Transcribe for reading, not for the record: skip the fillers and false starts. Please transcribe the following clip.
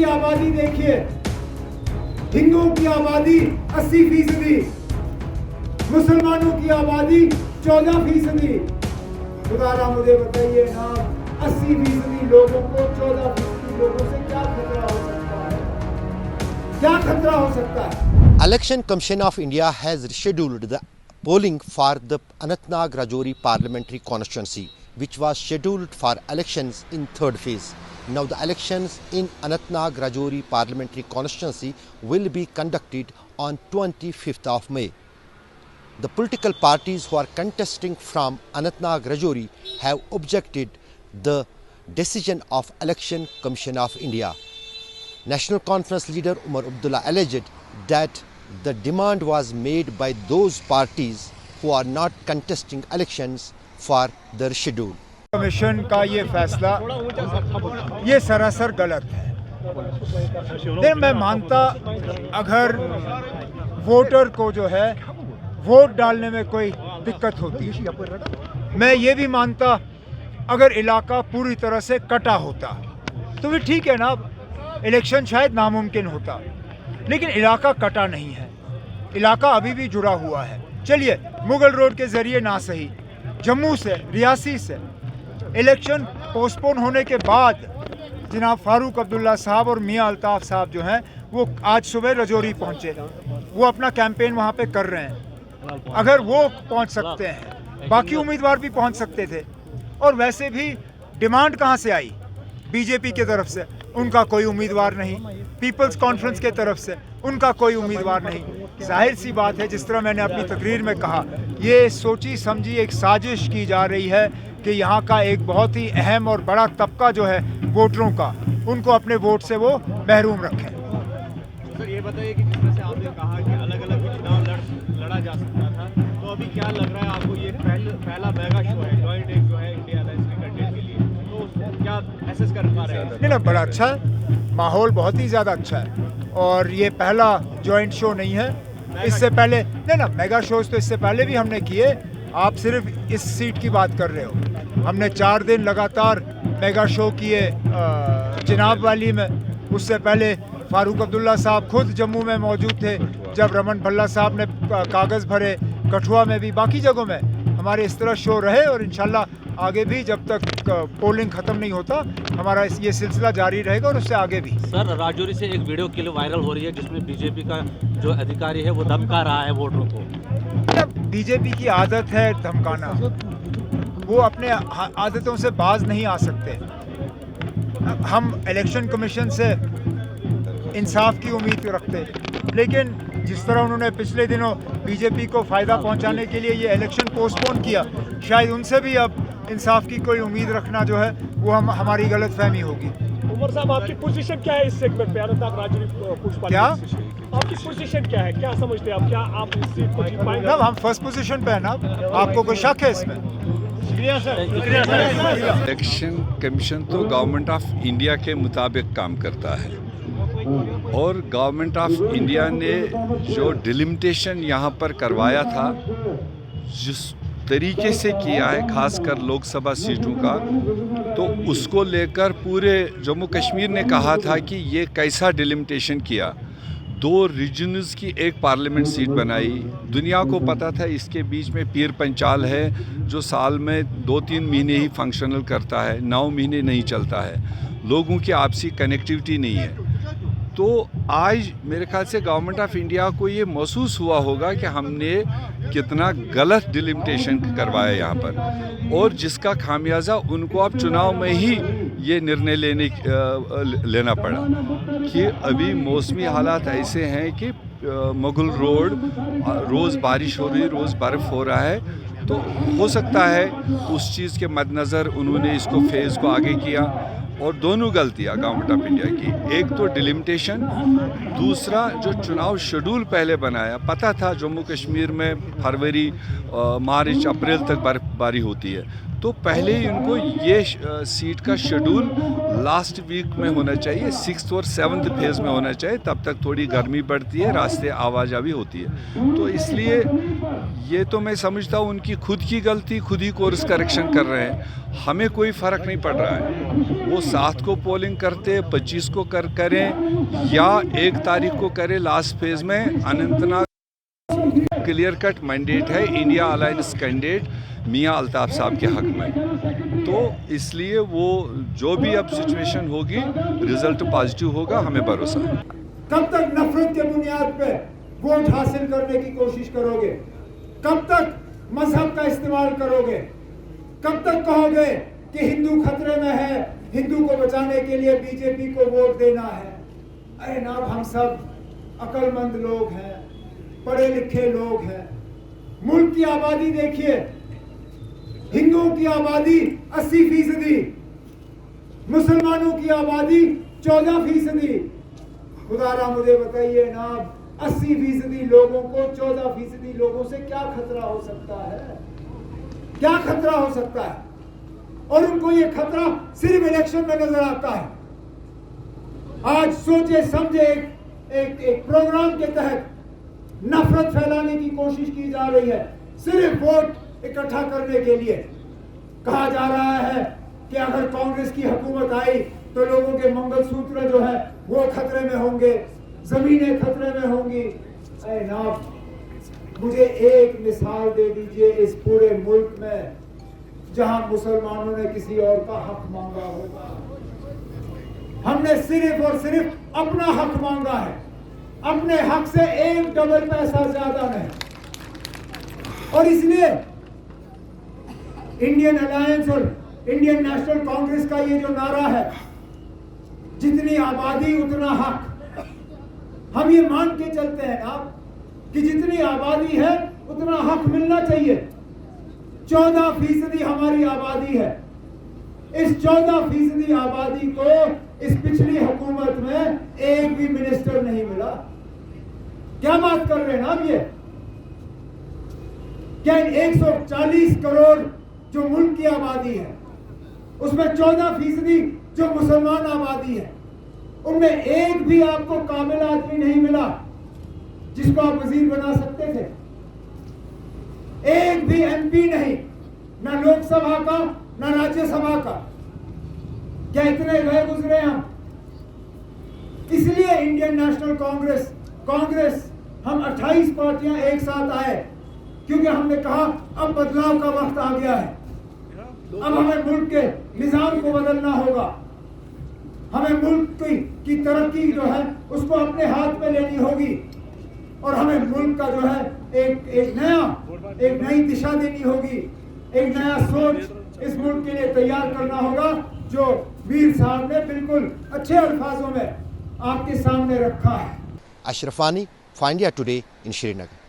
की आबादी देखिए, हिंदुओं की आबादी 80%, मुसलमानों की आबादी 14%। खुदारा मुझे बताइए ना, 80% लोगों को 14% लोगों से क्या खतरा हो सकता है? क्या खतरा हो सकता है? Election Commission of India has rescheduled the polling for the Anantnag Rajouri parliamentary constituency, which was scheduled for elections in third phase. Now the elections in Anantnag Rajouri parliamentary constituency will be conducted on 25th of May. The political parties who are contesting from Anantnag Rajouri have objected the decision of Election Commission of India. National Conference leader Umar Abdullah alleged that the demand was made by those parties who are not contesting elections for the schedule. Commission का ये फैसला ये सरासर गलत है। नहीं, मैं मानता अगर वोटर को जो है वोट डालने में कोई दिक्कत होती है, मैं ये भी मानता अगर इलाका पूरी तरह से कटा होता तो भी ठीक है ना, इलेक्शन शायद नामुमकिन होता, लेकिन इलाका कटा नहीं है, इलाका अभी भी जुड़ा हुआ है। चलिए मुगल रोड के ज़रिए ना सही, जम्मू से, रियासी से इलेक्शन पोस्टपोन होने के बाद जनाब फारूक अब्दुल्ला साहब और मियां अल्ताफ़ साहब जो हैं वो आज सुबह रजौरी पहुंचे, वो अपना कैंपेन वहां पे कर रहे हैं। अगर वो पहुंच सकते हैं, बाकी उम्मीदवार भी पहुंच सकते थे। और वैसे भी डिमांड कहां से आई? बीजेपी की तरफ से उनका कोई उम्मीदवार नहीं, पीपल्स कॉन्फ्रेंस के तरफ से उनका कोई उम्मीदवार नहीं। जाहिर सी बात है, जिस तरह मैंने अपनी तकरीर में कहा, ये सोची समझी एक साजिश की जा रही है कि यहाँ का एक बहुत ही अहम और बड़ा तबका जो है वोटरों का, उनको अपने वोट से वो महरूम रखें। सर ये बताइए कि जिस तरह से आपने कहा कि अलग अलग चुनाव लड़ा जा सकता था, तो अभी क्या लग रहा है आपको? ये पहला मेगा शो है, जॉइंट एक जो है इंडिया अलायंस के कैंडिडेट के लिए, तो क्या एसेस कर पा रहे हैं? नहीं ना, बड़ा अच्छा है, माहौल बहुत ही ज़्यादा अच्छा है। और ये पहला जॉइंट शो नहीं है, इससे पहले नहीं ना, मेगा शोज तो इससे पहले भी हमने किए। आप सिर्फ इस सीट की बात कर रहे हो। हमने 4 दिन लगातार मेगा शो किए चिनाब वाली में। उससे पहले फारूक अब्दुल्ला साहब खुद जम्मू में मौजूद थे जब रमन भल्ला साहब ने कागज़ भरे, कठुआ में भी, बाकी जगहों में हमारे इस तरह शो रहे। और इंशाल्लाह आगे भी जब तक पोलिंग ख़त्म नहीं होता हमारा ये सिलसिला जारी रहेगा और उससे आगे भी। सर राजौरी से एक वीडियो क्लिप वायरल हो रही है जिसमें बीजेपी का जो अधिकारी है वो धमका रहा है वोटरों को। बीजेपी की आदत है धमकाना, वो अपने आदतों से बाज नहीं आ सकते। हम इलेक्शन कमीशन से इंसाफ की उम्मीद रखते, लेकिन जिस तरह उन्होंने पिछले दिनों बीजेपी को फ़ायदा पहुंचाने के लिए ये इलेक्शन पोस्टपोन किया, शायद उनसे भी अब इंसाफ की कोई उम्मीद रखना जो है वो हमारी गलत फहमी होगी। उमर साहब, आपकी पोजीशन क्या है इस सेगमेंट पे? अनंतनाग राजौरी क्या आपकी पोजीशन क्या है? क्या समझते हैं आप? क्या आप इस सीट को जीत पाएंगे? हम फर्स्ट पोजीशन पे है ना, आपको कोई शक है इसमें? इलेक्शन कमीशन तो गवर्नमेंट ऑफ इंडिया के मुताबिक काम करता है, और गवर्नमेंट ऑफ इंडिया ने जो डिलिमिटेशन यहाँ पर करवाया था, जिस तरीके से किया है, खासकर लोकसभा सीटों का, तो उसको लेकर पूरे जम्मू कश्मीर ने कहा था कि ये कैसा डिलिमिटेशन किया। 2 रीजन्स की एक पार्लियामेंट सीट बनाई। दुनिया को पता था इसके बीच में पीर पंचाल है जो साल में 2-3 महीने ही फंक्शनल करता है, 9 महीने नहीं चलता है, लोगों की आपसी कनेक्टिविटी नहीं है। तो आज मेरे ख्याल से गवर्नमेंट ऑफ इंडिया को ये महसूस हुआ होगा कि हमने कितना गलत डिलिमिटेशन करवाया यहाँ पर, और जिसका खामियाजा उनको अब चुनाव में ही ये निर्णय लेना पड़ा कि अभी मौसमी हालात ऐसे हैं कि मुगल रोड रोज़ बारिश हो रही, रोज़ बर्फ़ हो रहा है, तो हो सकता है उस चीज़ के मद्देनज़र उन्होंने इसको फेज़ को आगे किया। और दोनों गलतियाँ गवर्नमेंट ऑफ इंडिया की, एक तो डिलिमिटेशन, दूसरा जो चुनाव शेड्यूल पहले बनाया, पता था जम्मू कश्मीर में फरवरी, मार्च, अप्रैल तक बर्फबारी होती है, तो पहले ही उनको ये सीट का शेड्यूल लास्ट वीक में होना चाहिए, 6th और 7th फेज में होना चाहिए। तब तक थोड़ी गर्मी बढ़ती है, रास्ते आवाजाही होती है। तो इसलिए ये तो मैं समझता हूँ उनकी खुद की गलती, खुद ही कोर्स करेक्शन कर रहे हैं। हमें कोई फ़र्क नहीं पड़ रहा है, वो 7 को पोलिंग करते, 25 को करें या 1 तारीख को करें लास्ट फेज में। अनंतनाग क्लियर कट मैंडेट है इंडिया अलायंस कैंडिडेट मियां अल्ताफ साहब के हक में। तो इसलिए वो जो भी अब सिचुएशन होगी, रिजल्ट पॉजिटिव होगा, हमें भरोसा है। कब तक नफरत के बुनियाद पे वोट हासिल करने की कोशिश करोगे? कब तक मजहब का इस्तेमाल करोगे? कब तक कहोगे कि हिंदू खतरे में है, हिंदू को बचाने के लिए बीजेपी को वोट देना है? अरे ना, हम सब अक्लमंद लोग हैं, पढ़े लिखे लोग हैं। मुल्क की आबादी देखिए, हिंदुओं की आबादी 80%, मुसलमानों की आबादी 14%। खुदारा मुझे बताइए ना, 80% लोगों को 14% लोगों से क्या खतरा हो सकता है? क्या खतरा हो सकता है? और उनको ये खतरा सिर्फ इलेक्शन में नजर आता है। आज सोचे समझे एक प्रोग्राम के तहत नफरत फैलाने की कोशिश की जा रही है, सिर्फ वोट इकट्ठा करने के लिए। कहा जा रहा है कि अगर कांग्रेस की हुकूमत आई तो लोगों के मंगलसूत्र जो है वो खतरे में होंगे, जमीनें खतरे में होंगी। अरे ना, मुझे एक मिसाल दे दीजिए इस पूरे मुल्क में जहां मुसलमानों ने किसी और का हक मांगा होगा। हमने सिर्फ और सिर्फ अपना हक मांगा है, अपने हक से 1 डबल पैसा ज्यादा नहीं। और इसलिए इंडियन अलायंस और इंडियन नेशनल कांग्रेस का ये जो नारा है, जितनी आबादी उतना हक, हम ये मान के चलते हैं ना कि जितनी आबादी है उतना हक मिलना चाहिए। 14% हमारी आबादी है। इस 14% आबादी को इस पिछली हुकूमत में एक भी मिनिस्टर नहीं मिला। क्या बात कर रहे हैं आप? ये क्या 140 करोड़ जो मुल्क की आबादी है, उसमें 14% जो मुसलमान आबादी है, उनमें एक भी आपको काबिल आदमी नहीं मिला जिसको आप वजीर बना सकते थे? एक भी एमपी नहीं, ना लोकसभा का ना राज्यसभा का। क्या इतने गए गुजरे हम? इसलिए इंडियन नेशनल कांग्रेस हम 28 पार्टियां एक साथ आए, क्योंकि हमने कहा अब बदलाव का वक्त आ गया है। अब हमें मुल्क के निजाम को बदलना होगा, हमें मुल्क की तरक्की जो है उसको अपने हाथ में लेनी होगी, और हमें मुल्क का जो है एक नई दिशा देनी होगी, एक नया सोच इस मुल्क के लिए तैयार करना होगा, जो वीर साहब ने बिल्कुल अच्छे अल्फाजों में आपके सामने रखा है। अशरफ वानी, for India today in Srinagar.